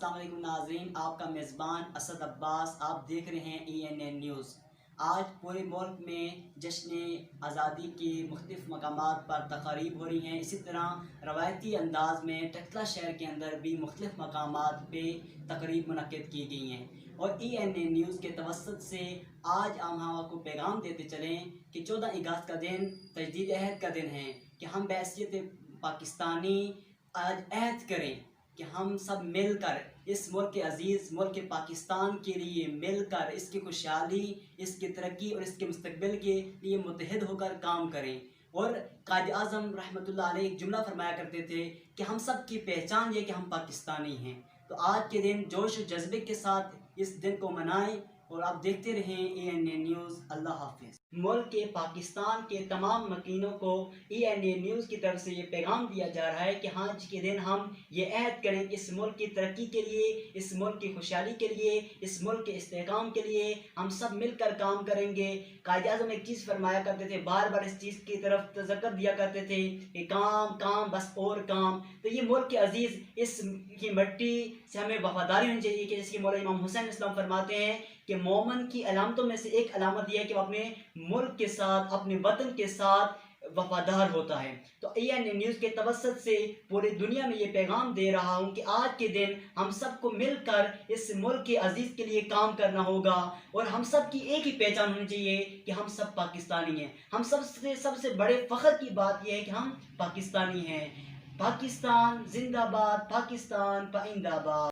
अस्सलाम वालेकुम नाज़रीन, आपका मेज़बान असद अब्बास। आप देख रहे हैं ENN न्यूज़। आज पूरे मुल्क में जश्न आज़ादी के मुख्तलिफ़ मकामात पर तक़रीब हो रही हैं। इसी तरह रवायती अंदाज़ में टकला शहर के अंदर भी मुख्तलिफ़ मकामात पे तक़रीब मुनक़्क़िद की गई हैं। और ENN न्यूज़ के तवस्सुत से आज हम आपको पैगाम देते चलें कि 14 अगस्त का दिन तजदीद अहद का दिन है कि हम बहैसियत पाकिस्तानी आज अहद करें कि हम सब मिलकर इस मुल्क अज़ीज़ मुल्क पाकिस्तान के लिए मिलकर इसकी खुशहाली, इसकी तरक्की और इसके मुस्तक़बिल के लिए मुत्तहिद होकर काम करें। और कायद आज़म रहमतुल्लाह अलैह एक जुमला फरमाया करते थे कि हम सब की पहचान ये कि हम पाकिस्तानी हैं। तो आज के दिन जोश और जज्बे के साथ इस दिन को मनाएं और आप देखते रहें ENN न्यूज़। अल्लाह हाफ़िज़। मुल्क के पाकिस्तान के तमाम मकीनों को ENN न्यूज़ की तरफ से ये पैगाम दिया जा रहा है कि आज के दिन हम ये अहद करें कि इस मुल्क की तरक्की के लिए, इस मुल्क की खुशहाली के लिए, इस मुल्क के इस्तेहकाम के लिए हम सब मिलकर काम करेंगे। कायद आज़म एक चीज़ फरमाया करते थे, बार बार इस चीज़ की तरफ तज़क्कुर दिया करते थे कि काम काम बस और काम। तो ये मुल्क के अज़ीज़, इस की मिट्टी से हमें वफादारी होनी चाहिए कि जिसकी मौला इमाम हुसैन इस्लाम फरमाते हैं कि मोमन की अलामतों में से एक अलामत यह है कि वो अपने मुल्क के साथ, अपने वतन के साथ वफादार होता है। तो ENN न्यूज़ के तवस्सुत से पूरी दुनिया में ये पैगाम दे रहा हूँ कि आज के दिन हम सबको मिलकर इस मुल्क के अज़ीज़ के लिए काम करना होगा और हम सब की एक ही पहचान होनी चाहिए कि हम सब पाकिस्तानी हैं। हम सबसे बड़े फ़ख्र की बात यह है कि हम पाकिस्तानी हैं। पाकिस्तान जिंदाबाद, पाकिस्तान पाइंदाबाद।